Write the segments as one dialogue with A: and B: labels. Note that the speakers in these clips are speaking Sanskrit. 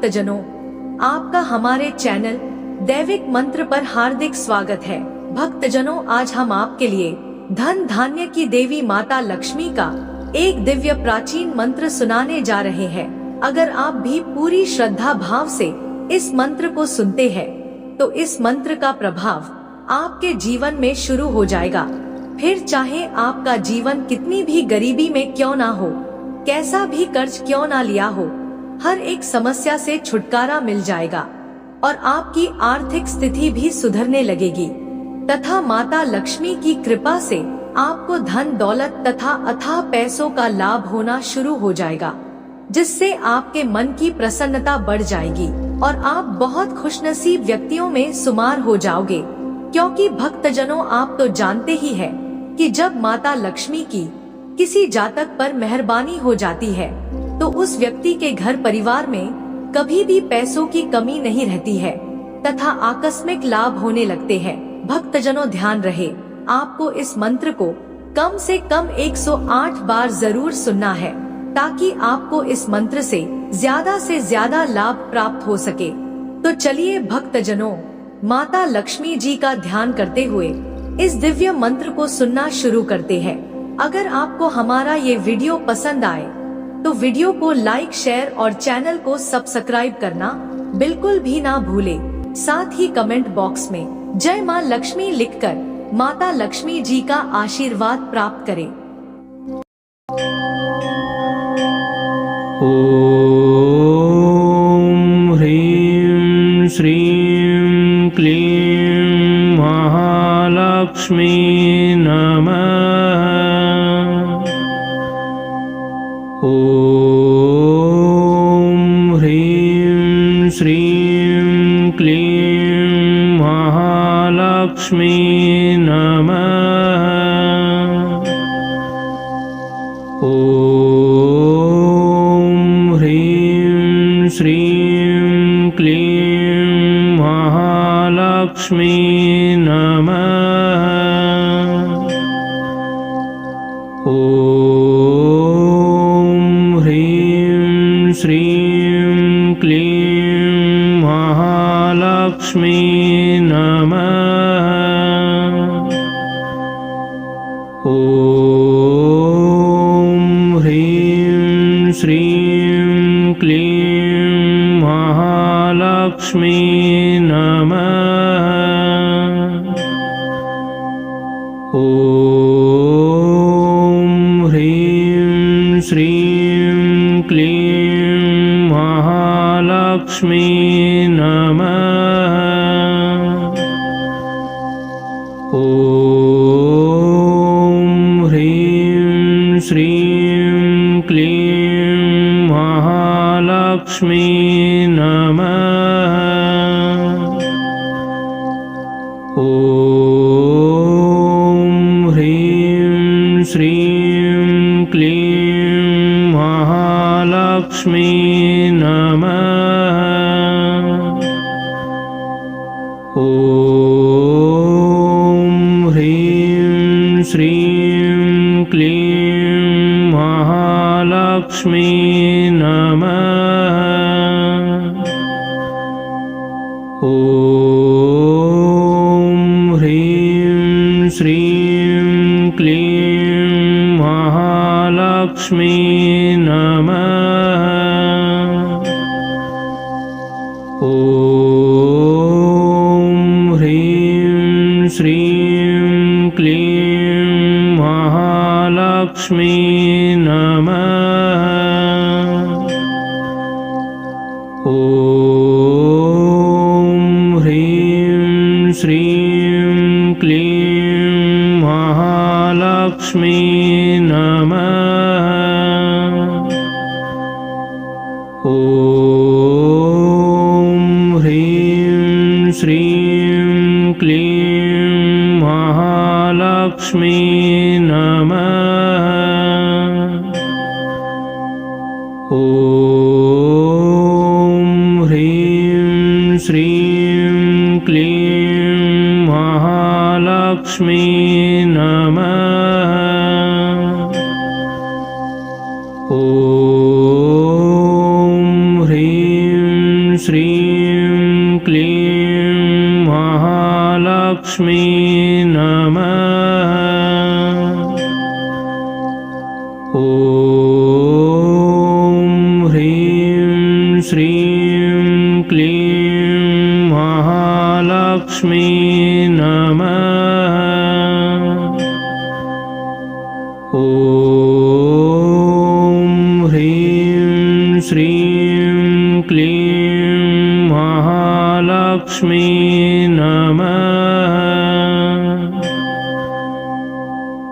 A: भक्तजनों, आपका हमारे चैनल दैविक मंत्र पर हार्दिक स्वागत है। भक्तजनों, आज हम आपके लिए धन धान्य की देवी माता लक्ष्मी का एक दिव्य प्राचीन मंत्र सुनाने जा रहे हैं। अगर आप भी पूरी श्रद्धा भाव से इस मंत्र को सुनते हैं, तो इस मंत्र का प्रभाव आपके जीवन में शुरू हो जाएगा। फिर चाहे आपका जीवन कितनी भी गरीबी में क्यों ना हो, कैसा भी कर्ज क्यों ना लिया हो, हर एक समस्या से छुटकारा मिल जाएगा और आपकी आर्थिक स्थिति भी सुधरने लगेगी तथा माता लक्ष्मी की कृपा से आपको धन दौलत तथा अथाह पैसों का लाभ होना शुरू हो जाएगा, जिससे आपके मन की प्रसन्नता बढ़ जाएगी और आप बहुत खुशनसीब व्यक्तियों में शुमार हो जाओगे। क्योंकि भक्तजनों, आप तो जानते ही हैं कि जब माता लक्ष्मी की किसी जातक पर मेहरबानी हो जाती है, तो उस व्यक्ति के घर परिवार में कभी भी पैसों की कमी नहीं रहती है तथा आकस्मिक लाभ होने लगते हैं। भक्तजनों, ध्यान रहे, आपको इस मंत्र को कम से कम 108 बार जरूर सुनना है, ताकि आपको इस मंत्र से ज्यादा लाभ प्राप्त हो सके। तो चलिए भक्तजनों, माता लक्ष्मी जी का ध्यान करते हुए इस दिव्य मंत्र को सुनना शुरू करते हैं। अगर आपको हमारा ये वीडियो पसंद आए तो वीडियो को लाइक, शेयर और चैनल को सब्सक्राइब करना बिल्कुल भी ना भूले। साथ ही कमेंट बॉक्स में जय मां लक्ष्मी लिखकर माता लक्ष्मी जी का आशीर्वाद प्राप्त करें।
B: ओम ह्रीं श्रीं क्लीं महालक्ष्मी नमः। ओम ह्रीं श्रीं क्लीं महालक्ष्मी नमः। ओम ह्रीं श्रीं क्लीं महालक्ष्मी नमः। ओम ह्रीं श्रीं क्लीं महालक्ष्मी नमः। ओम ह्रीं श्रीं क्लीं महालक्ष्मी नमः। ओम ह्रीं श्रीं क्लीं महालक्ष्मी नमः। ओम ह्रीं श्रीं क्लीं महालक्ष्मी नमः। ओम ह्रीं श्रीं क्लीं महालक्ष्मी नमः। ओम ह्रीं श्रीं क्लीं महालक्ष्मी नमः। ओम ह्रीं श्रीं क्लीं महालक्ष्मी नमः। ओम ह्रीं श्रीं क्लीं महालक्ष्मी नमः। ओम ह्रीं श्रीं क्लीं महालक्ष्मी नमः। ओम ह्रीं श्रीं क्लीं महालक्ष्मी नमः। ओम ह्रीं श्रीं क्लीं महालक्ष्मी नमः। ओम ह्रीं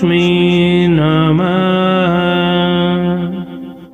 B: लक्ष्मी